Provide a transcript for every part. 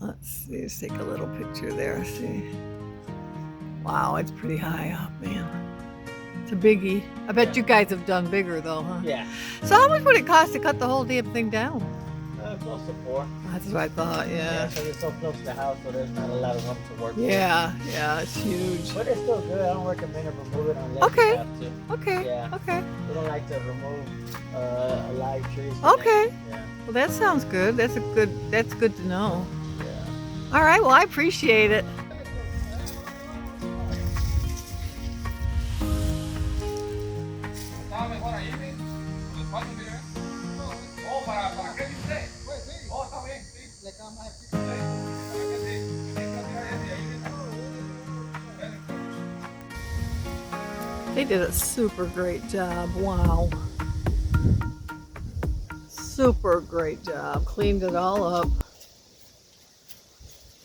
Let's see, let's take a little picture there. See. Wow, it's pretty high up, man. It's a biggie. I bet you guys have done bigger though, huh? Yeah. So how much would it cost to cut the whole damn thing down? Close to 4. That's what I thought, Yeah, yeah. so you're so close to the house, so there's not a lot of room to work with. Yeah, yeah, it's huge. But it's still good. I don't recommend to remove it unless Okay. you have to. Okay, Yeah. okay. We don't like to remove live trees. Okay. Yeah. Well, that sounds good. That's good to know. Yeah. All right, well, I appreciate it. They did a super great job. Wow. Super great job. Cleaned it all up.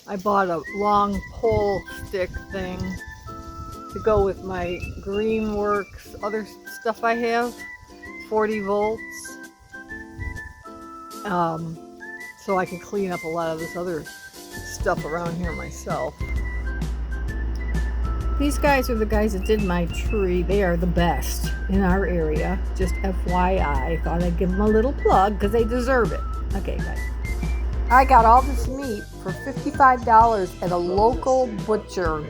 I bought a long pole stick thing to go with my Greenworks other stuff I have. 40 volts. So I can clean up a lot of this other stuff around here myself. These guys are the guys that did my tree. They are the best in our area. Just FYI. Thought I'd give them a little plug because they deserve it. Okay, guys. I got all this meat for $55 at a local butcher.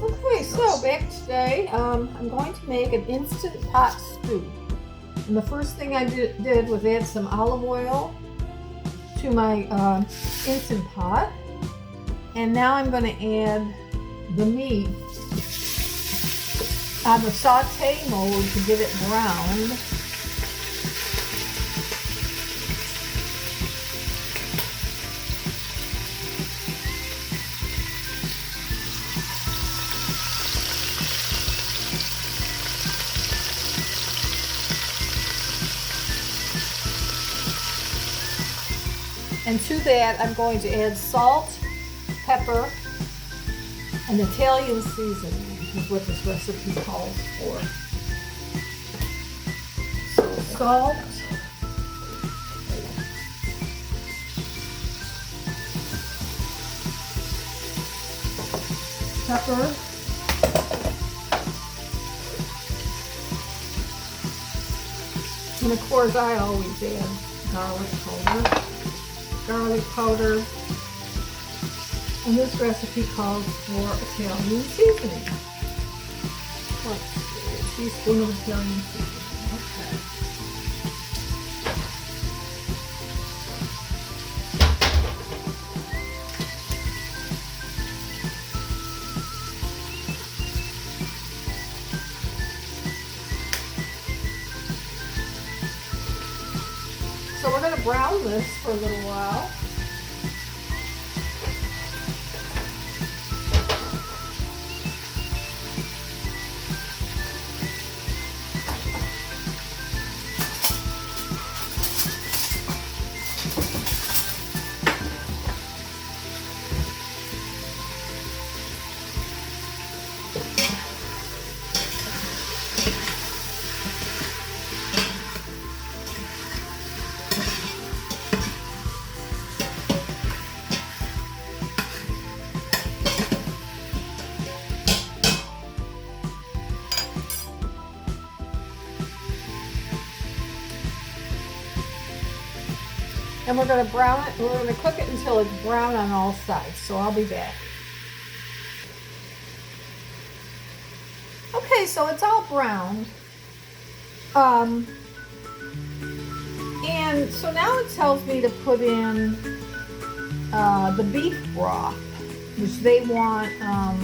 Okay, so back today, I'm going to make an instant pot stew. And the first thing I did was add some olive oil to my instant pot. And now I'm going to add the meat on the saute mode to get it browned. And to that, I'm going to add salt, pepper, and Italian seasoning is what this recipe calls for. So salt, pepper, and of course I always add garlic powder. And this recipe calls for Italian seasoning. Let's see, a teaspoon of Italian seasoning. Okay. So we're going to brown this for a little while. And we're going to brown it, we're going to cook it until it's brown on all sides. So I'll be back. Okay, so it's all browned. And so now it tells me to put in the beef broth, which they want, oh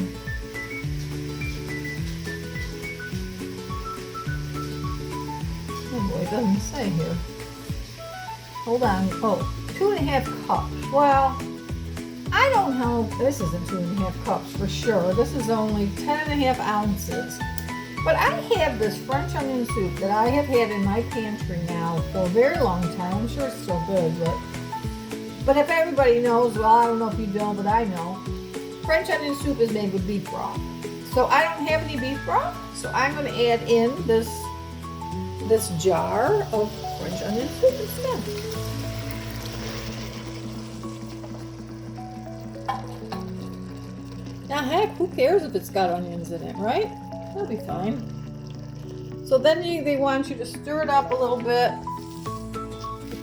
boy, it doesn't say here. Hold on. Oh, 2.5 cups. Well, I don't know. This isn't 2.5 cups for sure. This is only 10.5 ounces. But I have this French onion soup that I have had in my pantry now for a very long time. I'm sure it's still good, but if everybody knows, well, I don't know if you don't, but I know. French onion soup is made with beef broth. So I don't have any beef broth, so I'm going to add in this jar of French onion soup instead. heck? Who cares if it's got onions in it, right? That'll be fine. So then they want you to stir it up a little bit.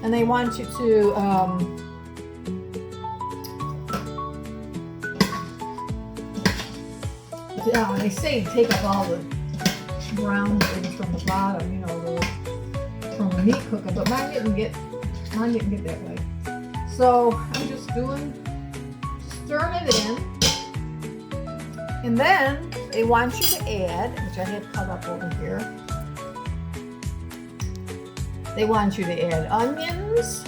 And they want you to they say take up all the brown things from the bottom, you know, from the meat cooking, but mine didn't get that way. So I'm just stirring it in. And then they want you to add, which I had cut up over here. They want you to add onions.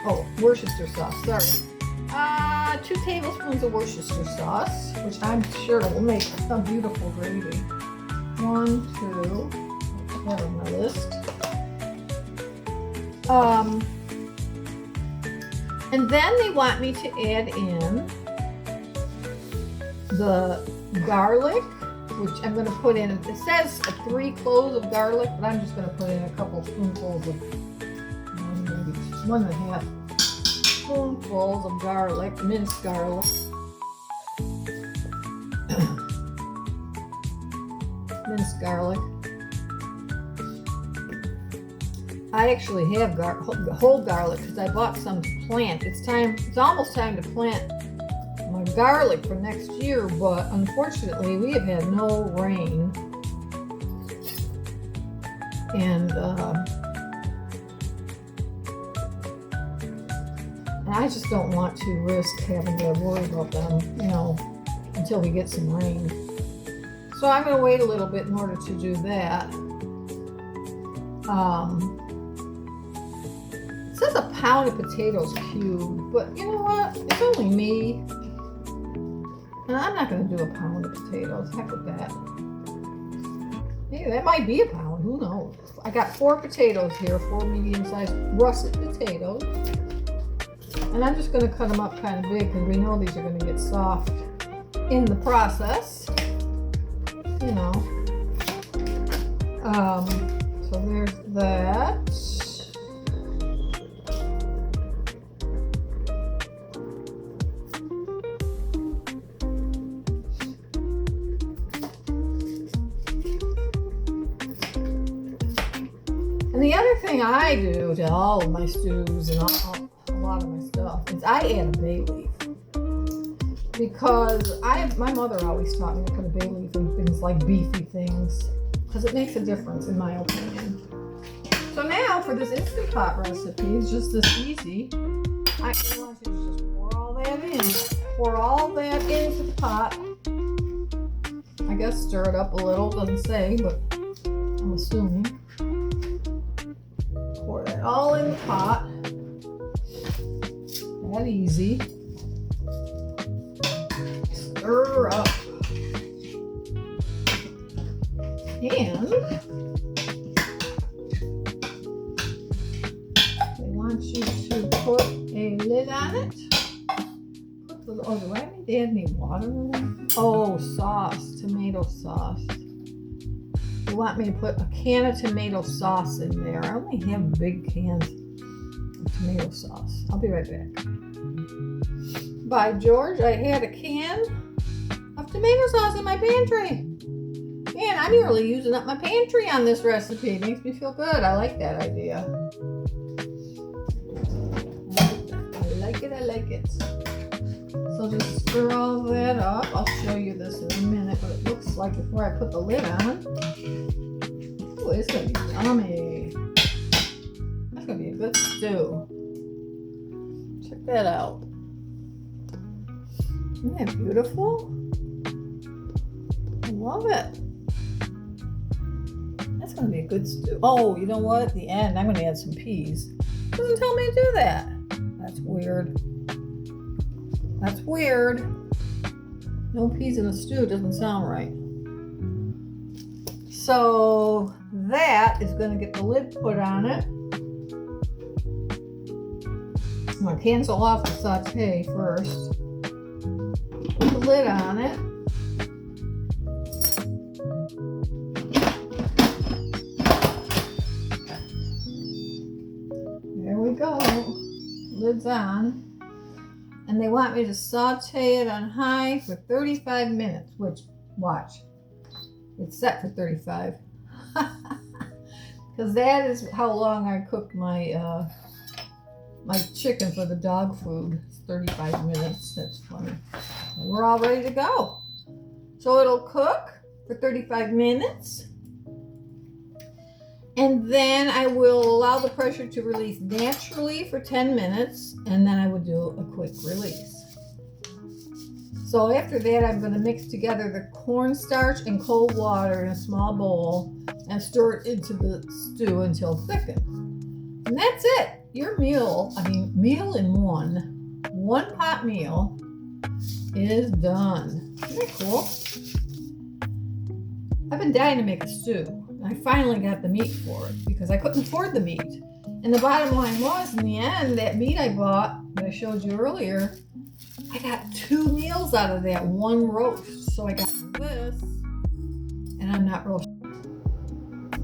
Oh, Worcester sauce, sorry. 2 tablespoons of Worcester sauce, which I'm sure will make a beautiful gravy. 1, 2, I have on my list. And then they want me to add in the garlic, which I'm going to put in. It says 3 cloves of garlic, but I'm just going to put in a couple spoonfuls of, maybe 1.5 spoonfuls of garlic, minced garlic. Minced garlic. I actually have whole garlic because I bought some to plant. It's almost time to plant my garlic for next year, but unfortunately we have had no rain. And I just don't want to risk having to worry about them, you know, until we get some rain. So I'm going to wait a little bit in order to do that. It says a pound of potatoes cubed, but you know what? It's only me. And I'm not going to do a pound of potatoes. Heck with that. Maybe that might be a pound. Who knows? I got 4 potatoes here, 4 medium-sized russet potatoes. And I'm just going to cut them up kind of big because we know these are going to get soft in the process. You know. So there's that. And the other thing I do to all of my stews and a lot of my stuff is I add a bay leaf. Because my mother always taught me to put a bay leaf in things like beefy things. Because it makes a difference in my opinion. So now for this Instant Pot recipe, it's just this easy. I want you to just pour all that in. Pour all that into the pot. I guess stir it up a little, doesn't say, but I'm assuming. Pour that all in the pot. That easy. Stir up. And they want you to put a lid on it. Do I need to add any water in it? Oh, sauce, tomato sauce. They want me to put a can of tomato sauce in there. I only have big cans of tomato sauce. I'll be right back. By George, I had a can of tomato sauce in my pantry. Man, I'm nearly using up my pantry on this recipe. It makes me feel good. I like that idea. I like it. So just stir all that up. I'll show you this in a minute, but it looks like before I put the lid on. Oh, it's going to be yummy. That's going to be a good stew. Check that out. Isn't that beautiful? I love it. That's going to be a good stew. Oh, you know what? At the end, I'm going to add some peas. It doesn't tell me to do that. That's weird. That's weird. No peas in a stew doesn't sound right. So that is going to get the lid put on it. I'm going to cancel off the saute first. Put the lid on it. There we go. Lid's on. And they want me to saute it on high for 35 minutes, which, watch, it's set for 35. Because that is how long I cook my my chicken for the dog food. It's 35 minutes. That's funny. And we're all ready to go. So it'll cook for 35 minutes. And then I will allow the pressure to release naturally for 10 minutes. And then I would do a quick release. So after that, I'm going to mix together the cornstarch and cold water in a small bowl and stir it into the stew until thickened. And that's it. Your meal in one pot meal is done. Isn't that cool? I've been dying to make a stew. I finally got the meat for it because I couldn't afford the meat. And the bottom line was, in the end, that meat I bought, that I showed you earlier, I got 2 meals out of that one roast. So I got this, and I'm not roasting.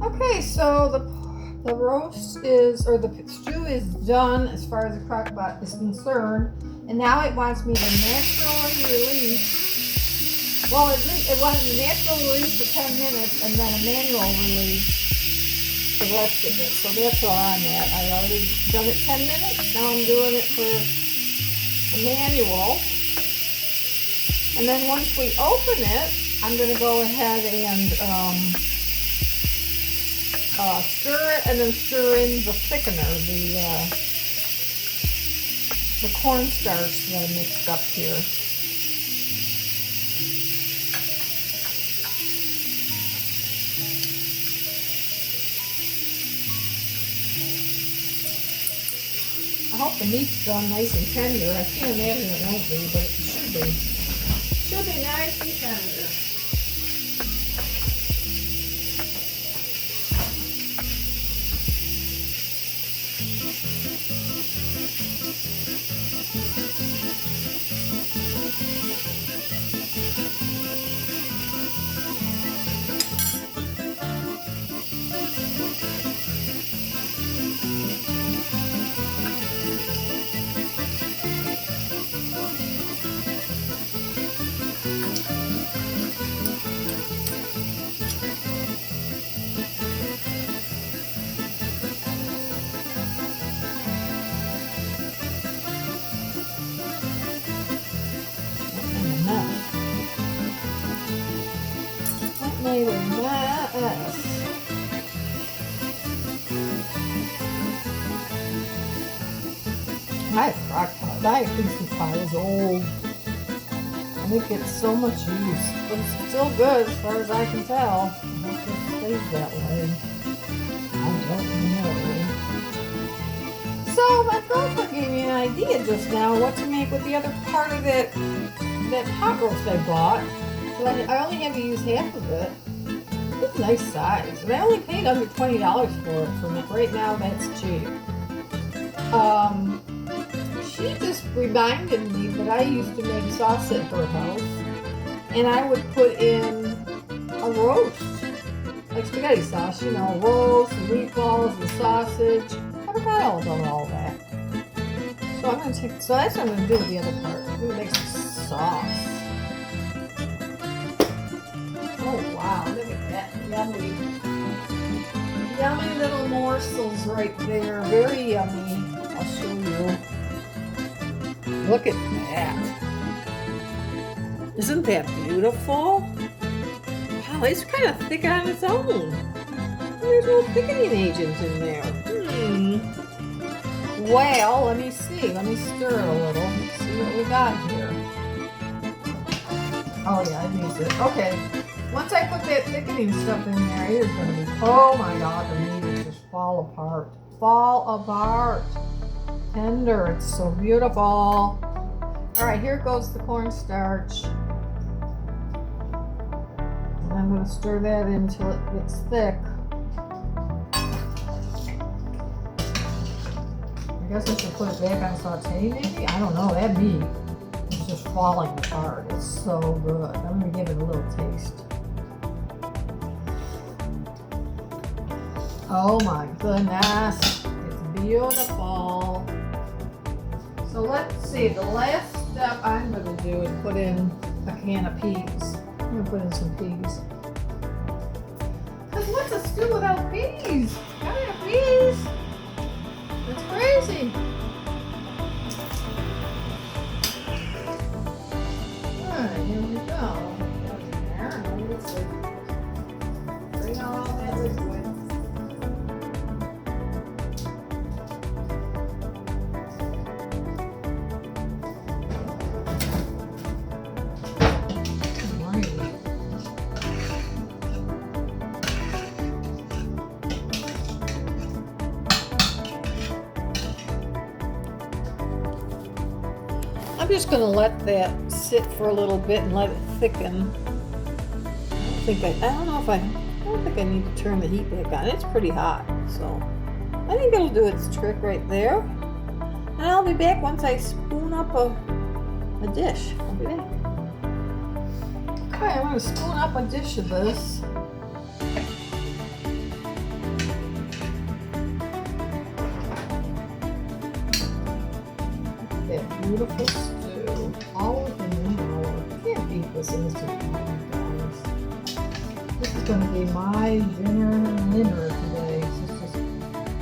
Okay, so the roast is, or the stew is done as far as the crock pot is concerned. And now it wants me to naturally release. Well, it wanted a natural release for 10 minutes and then a manual release the rest of it. So that's where I'm at. I already done it 10 minutes. Now I'm doing it for the manual. And then once we open it, I'm going to go ahead and stir it and then stir in the thickener, the cornstarch that I mixed up here. I hope the meat's done nice and tender. I can't imagine it won't be, but it should be. Should be nice and tender. Made a mess. My crock pot, my Instant Pot is old. And it gets so much use. But it's still good as far as I can tell. I hope it stays that way. I don't know. So my girlfriend gave me an idea just now what to make with the other part of that pot roast I bought. But I only had to use half of it. It's a nice size. And I only paid under $20 for it. For me. Right now, that's cheap. She just reminded me that I used to make sauce at her house. And I would put in a roast. Like spaghetti sauce, you know, roast, the meatballs, the sausage. I forgot all about all that. So I'm going to take, so that's what I'm going to do with the other part. I'm going to make some sauce. Oh wow, look at that yummy. Yummy little morsels right there. Very yummy. I'll show you. Look at that. Isn't that beautiful? Wow, it's kind of thick on its own. There's no thickening agent in there. Well, let me see. Let me stir it a little. See what we got here. Oh yeah, I used it. Okay. Once I put that thickening stuff in there, it is going to be, oh my god, the meat is just fall apart. Fall apart. Tender, it's so beautiful. Alright, here goes the cornstarch. And I'm going to stir that until it gets thick. I guess I should put it back on saute maybe? I don't know, that meat is just falling apart. It's so good. I'm going to give it a little taste. Oh my goodness, it's beautiful. So let's see, the last step I'm gonna do is put in a can of peas. I'm gonna put in some peas. Cause what's a stew without peas? Gotta have peas. That's crazy. Alright, here we go. Let's see. Bring out all that liquid. I'm just going to let that sit for a little bit and let it thicken. I don't think I need to turn the heat back on. It's pretty hot, so I think it'll do its trick right there. And I'll be back once I spoon up a dish. I'll be back. Okay, I'm going to spoon up a dish of this. That beautiful stew, all within an hour. I can't beat this instant pot, guys. This is going to be my dinner today. So it's just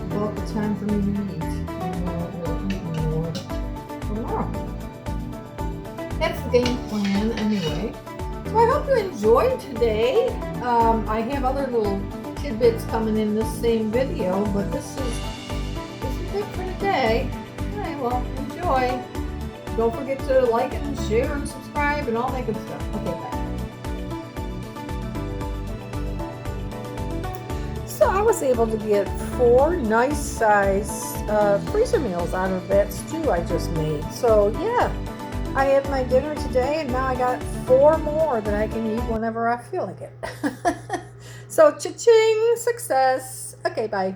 about the time for me to eat. And we'll eat more tomorrow. That's the game plan anyway. So I hope you enjoyed today. I have other little tidbits coming in this same video, but this is it for today. Alright, well, enjoy. Don't forget to like and share and subscribe and all that good stuff. Okay, bye. So I was able to get 4 nice size freezer meals out of that stew I just made. So yeah, I had my dinner today and now I got 4 more that I can eat whenever I feel like it. So cha-ching, success. Okay, bye.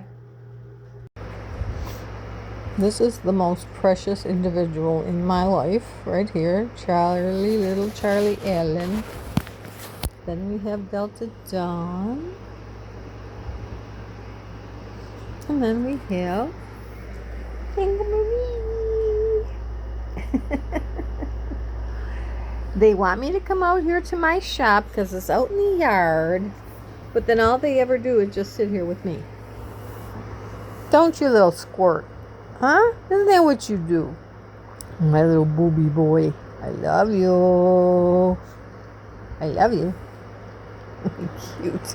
This is the most precious individual in my life right here, little Charlie Allen. Then we have Delta Dawn. And then we have Tango Marie. They want me to come out here to my shop because it's out in the yard. But then all they ever do is just sit here with me. Don't you, little squirt? Huh? Isn't that what you do? My little booby boy. I love you. I love you. Cute.